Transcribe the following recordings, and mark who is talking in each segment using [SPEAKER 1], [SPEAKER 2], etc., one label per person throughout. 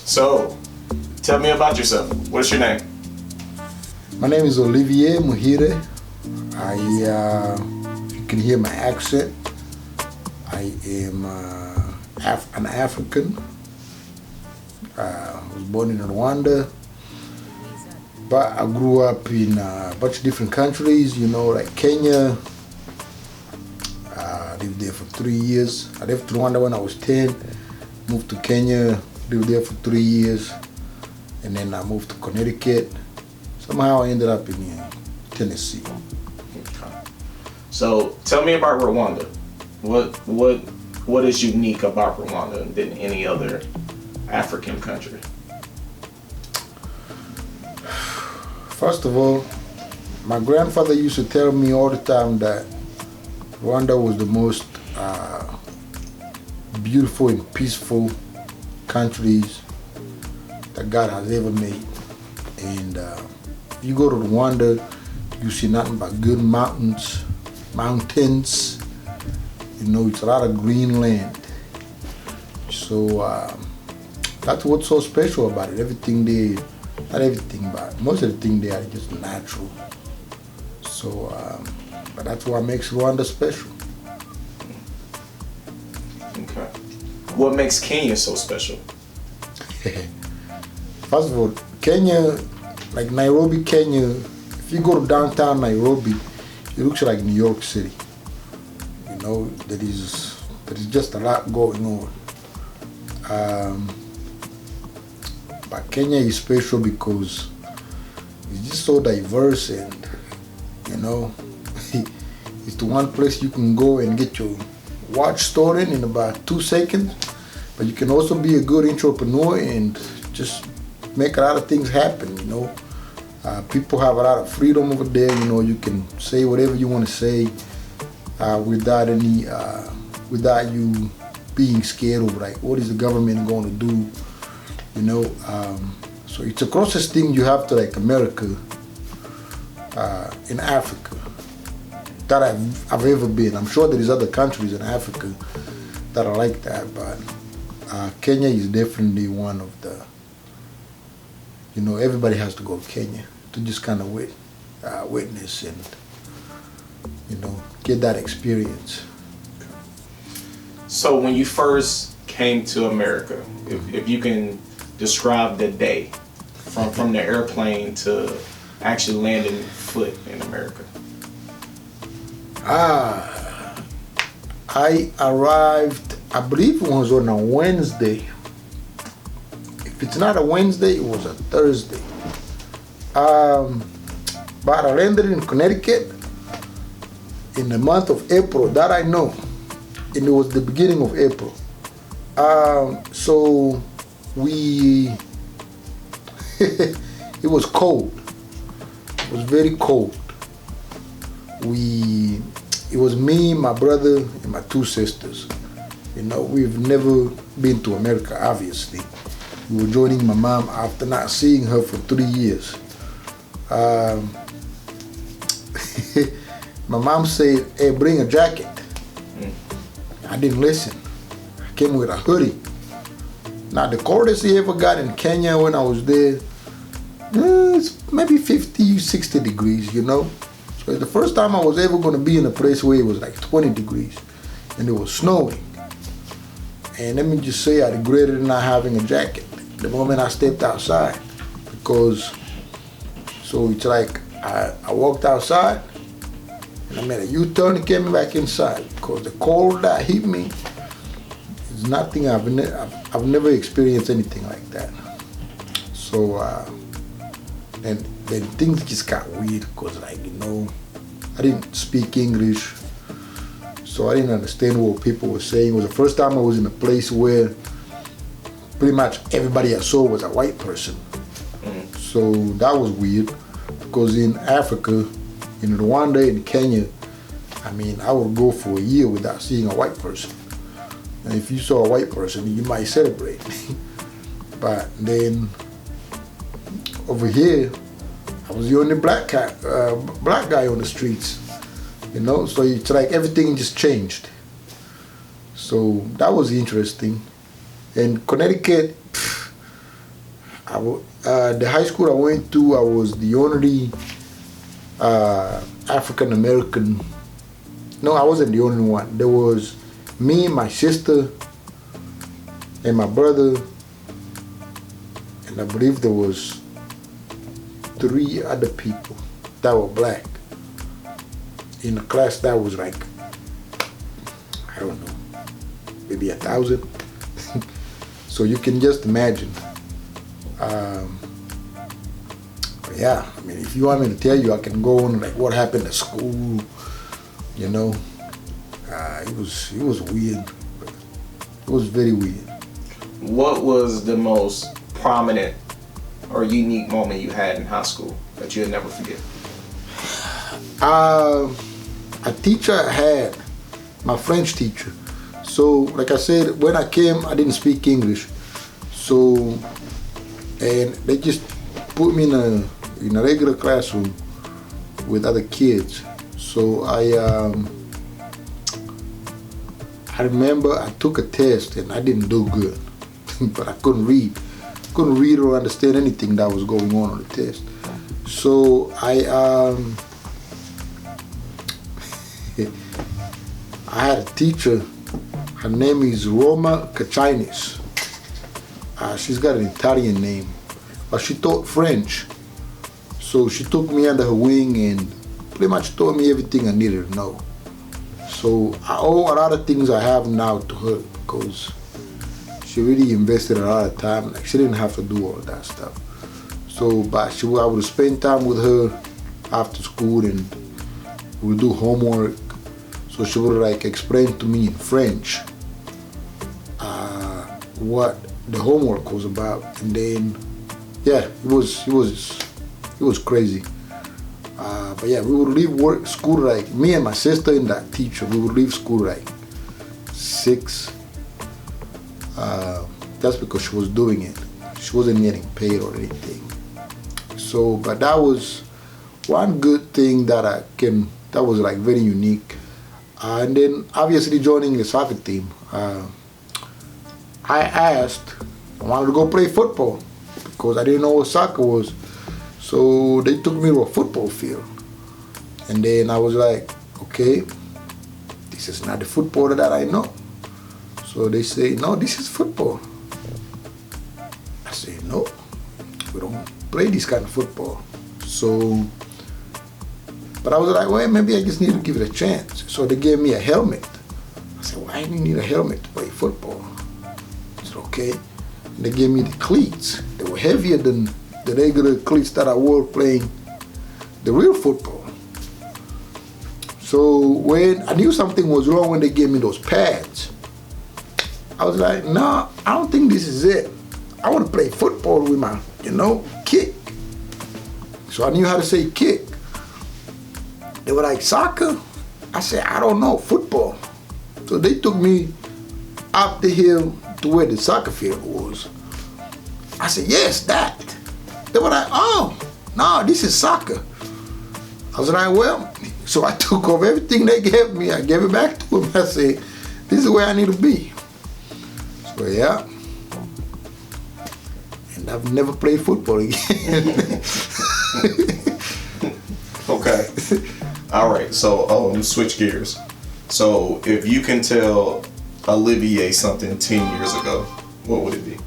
[SPEAKER 1] So, tell me about yourself. What's your name?
[SPEAKER 2] My name is Olivier Muhure. You can hear my accent. I am an African. I was born in Rwanda, but I grew up in a bunch of different countries, like Kenya. I lived there for 3 years. I left Rwanda when I was 10, moved to Kenya, lived there for 3 years, and then I moved to Connecticut. Somehow I ended up in Tennessee.
[SPEAKER 1] Okay. So tell me about Rwanda. What is unique about Rwanda than any other African country?
[SPEAKER 2] First of all, my grandfather used to tell me all the time that Rwanda was the most beautiful and peaceful countries that God has ever made. And if you go to Rwanda, you see nothing but good mountains. It's a lot of green land. So that's what's so special about it. Everything there, not everything, but most of the things there are just natural. So, but that's what makes Rwanda special.
[SPEAKER 1] Okay. What makes Kenya so special?
[SPEAKER 2] First of all, Kenya, like Nairobi, Kenya, if you go to downtown Nairobi, it looks like New York City. There is just a lot going on. But Kenya is special because it's just so diverse, and it's the one place you can go and get your watch stolen in about 2 seconds. But you can also be a good entrepreneur and just make a lot of things happen. People have a lot of freedom over there. You can say whatever you want to say without you being scared of like what is the government going to do. So it's the closest thing you have to like America in Africa that I've ever been. I'm sure there is other countries in Africa that are like that, but Kenya is definitely one of the. Everybody has to go to Kenya to just kind of witness and get that experience.
[SPEAKER 1] So when you first came to America, if you can describe the day from the airplane to actually landing foot in America.
[SPEAKER 2] I arrived, I believe it was on a Wednesday. If it's not a Wednesday, it was a Thursday. But I landed in Connecticut in the month of April, that I know. And it was the beginning of April. So it was cold. It was very cold. It was me, my brother, and my 2 sisters. We've never been to America, obviously. We were joining my mom after not seeing her for 3 years. My mom said, "Hey, bring a jacket." I didn't listen. I came with a hoodie. Now, the coldest I ever got in Kenya when I was there, it's maybe 50, 60 degrees, So the first time I was ever going to be in a place where it was like 20 degrees and it was snowing. And let me just say, I regretted not having a jacket the moment I stepped outside, because so it's like I walked outside and I made a U-turn and came back inside, because the cold that hit me is nothing. I've never experienced anything like that. So and then things just got weird, because I didn't speak English, so I didn't understand what people were saying. It was the first time I was in a place where pretty much everybody I saw was a white person. So that was weird, because in Africa, in Rwanda, in Kenya, I would go for a year without seeing a white person. And if you saw a white person, you might celebrate. But then over here, I was the only black guy on the streets. So it's like everything just changed. So that was interesting. And Connecticut, The high school I went to, I was the only African American. No, I wasn't the only one. There was me, my sister, and my brother, and I believe there was 3 other people that were black in a class that was like, I don't know, maybe 1,000. So you can just imagine. Yeah, I mean, if you want me to tell you, I can go on like what happened at school. You know, it was weird. It was very weird.
[SPEAKER 1] What was the most prominent or unique moment you had in high school that you'll never forget?
[SPEAKER 2] A teacher I had, my French teacher. So, like I said, when I came, I didn't speak English. So, and they just put me in a regular classroom with other kids. So I remember I took a test and I didn't do good, but I couldn't read or understand anything that was going on the test. So I had a teacher. Her name is Roma Cacinis. She's got an Italian name, but she taught French. So she took me under her wing and pretty much taught me everything I needed to know. So I owe a lot of things I have now to her because she really invested a lot of time. Like, she didn't have to do all that stuff. So, but I would spend time with her after school and we would do homework. So she would like explain to me in French what the homework was about, and then yeah, it was crazy. But yeah, we would leave school like me and my sister and that teacher. We would leave school like 6. That's because she was doing it. She wasn't getting paid or anything. So, but that was one good thing that was like very unique. And then obviously joining the soccer team. I wanted to go play football because I didn't know what soccer was. So they took me to a football field. And then I was like, okay, this is not the football that I know. So they say, no, this is football. I say, no, we don't play this kind of football. So, but I was like, well, maybe I just need to give it a chance. So they gave me a helmet. I said, why do you need a helmet to play football? I said, okay. And they gave me the cleats. They were heavier than the regular cleats that I wore playing the real football. So when I knew something was wrong when they gave me those pads, I was like, no, I don't think this is it. I want to play football with my, kick. So I knew how to say kick. They were like, soccer? I said, I don't know, football. So they took me up the hill to where the soccer field was. I said, yes, that. They were like, oh, no, this is soccer. I was like, well, so I took off everything they gave me. I gave it back to them. I said, this is where I need to be. So yeah. And I've never played football again.
[SPEAKER 1] Okay. All right. So switch gears. So if you can tell Olivier something 10 years ago, what would it be?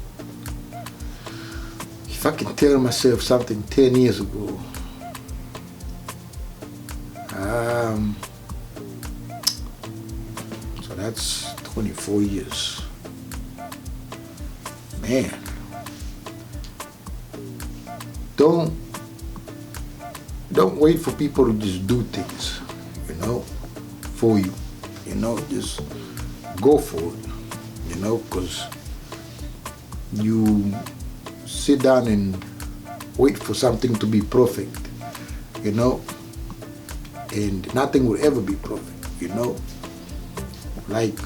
[SPEAKER 2] If I can tell myself something 10 years ago, so that's 24 years. Man, don't wait for people to just do things, for you. Just go for it, because you sit down and wait for something to be perfect, and nothing will ever be perfect, Like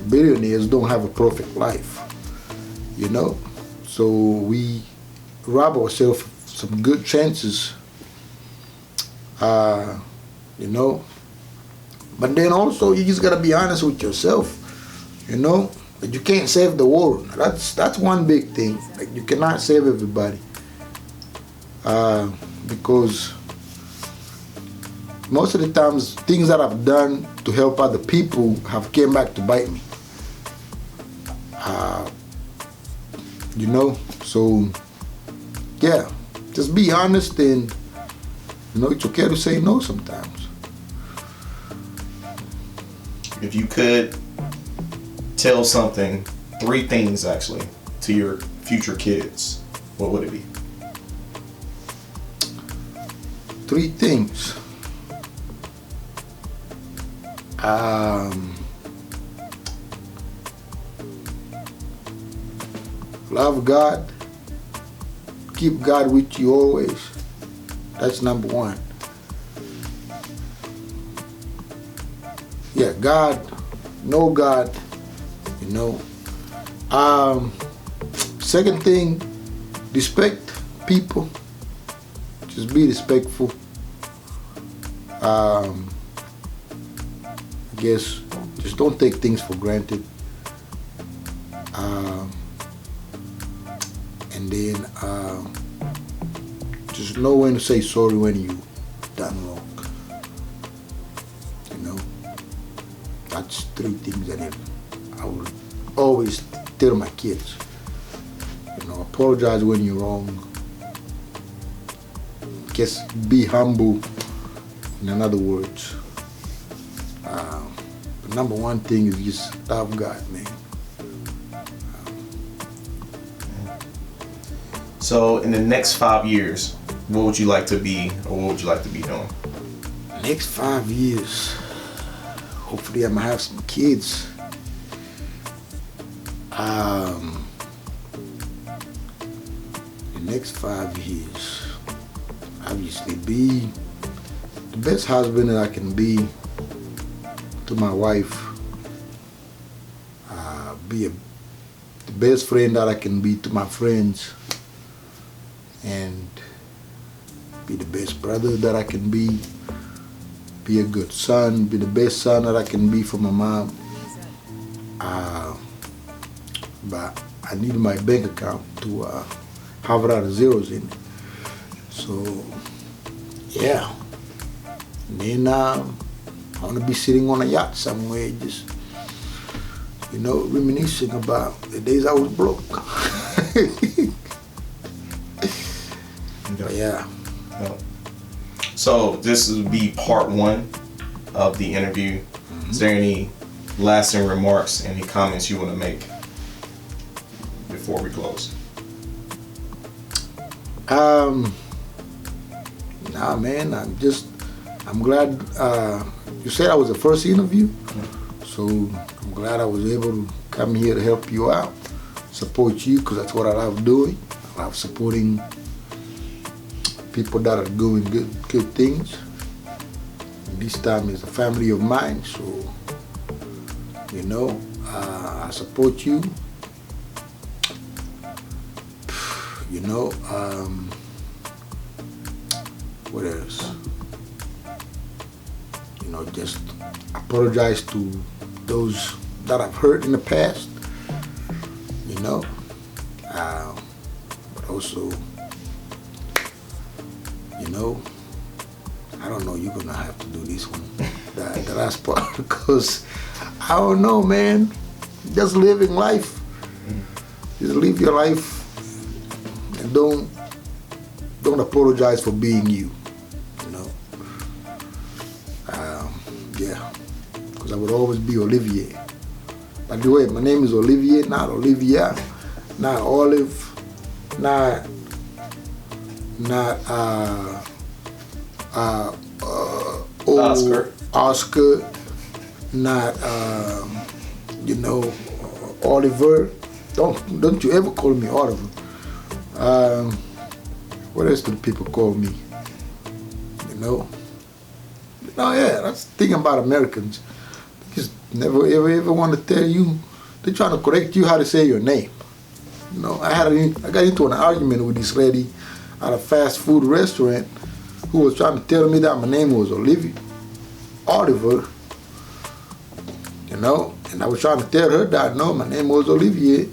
[SPEAKER 2] billionaires don't have a perfect life, So we rob ourselves some good chances, But then also you just gotta be honest with yourself, that you can't save the world. That's one big thing. Like you cannot save everybody. because most of the times things that I've done to help other people have came back to bite me. You know, so yeah, just be honest, and you know, it's okay to say no sometimes.
[SPEAKER 1] If you could tell something, 3 things actually, to your future kids, what would it be?
[SPEAKER 2] 3 things. Love God. Keep God with you always. That's number 1. Yeah, God. Know God. You know. Second thing, respect people. Just be respectful. I guess just don't take things for granted. And then just know when to say sorry when you done wrong. You know, that's 3 things that I will always tell my kids. You know, apologize when you're wrong. Just be humble. In other words, the number 1 thing is just love God, man.
[SPEAKER 1] So in the next 5 years, what would you like to be, or what would you like to be doing?
[SPEAKER 2] Next 5 years, hopefully I'm gonna have some kids. The next 5 years, obviously be the best husband that I can be to my wife. Be the best friend that I can be to my friends, and be the best brother that I can be a good son, be the best son that I can be for my mom. But I need my bank account to have a lot of zeros in it. So yeah, and then I want to be sitting on a yacht somewhere, just, you know, reminiscing about the days I was broke. But yeah.
[SPEAKER 1] So this will be part 1 of the interview. Is there any lasting remarks, any comments you want to make before we close?
[SPEAKER 2] Nah, man, I'm glad you said I was the first interview, so I'm glad I was able to come here to help you out, support you, because that's what I love doing. I love supporting people that are doing good things. And this time is a family of mine, so you know, I support you. You know, what else? You know, just apologize to those that I've hurt in the past. You know, but also, you know, I don't know, you're gonna have to do this one, the last part, because I don't know, man. Just living life. Just live your life, and don't apologize for being you. You know. Yeah, because I would always be Olivier. By the way, my name is Olivier, not Olivia, not Olive, not Oscar, not you know, Oliver. Don't you ever call me Oliver. What else do people call me? You know? Oh yeah, that's the thing about Americans. They just never ever want to tell you. They're trying to correct you how to say your name. You know, I got into an argument with this lady at a fast food restaurant who was trying to tell me that my name was Oliver. You know, and I was trying to tell her that no, my name was Olivier.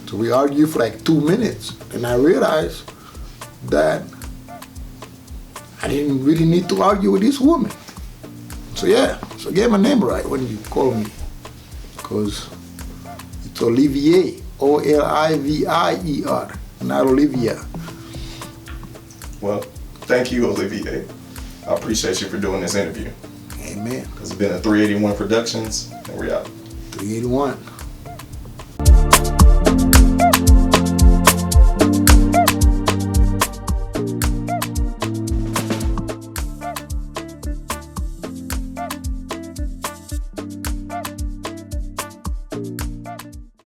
[SPEAKER 2] So we argued for like 2 minutes, and I realized that I didn't really need to argue with this woman. So yeah, so get my name right when you call me, because it's Olivier, Olivier, not Olivia.
[SPEAKER 3] Well, thank you, Olivier. I appreciate you for doing this interview.
[SPEAKER 2] Amen.
[SPEAKER 3] It's been a 381 Productions, and we're out.
[SPEAKER 2] 381.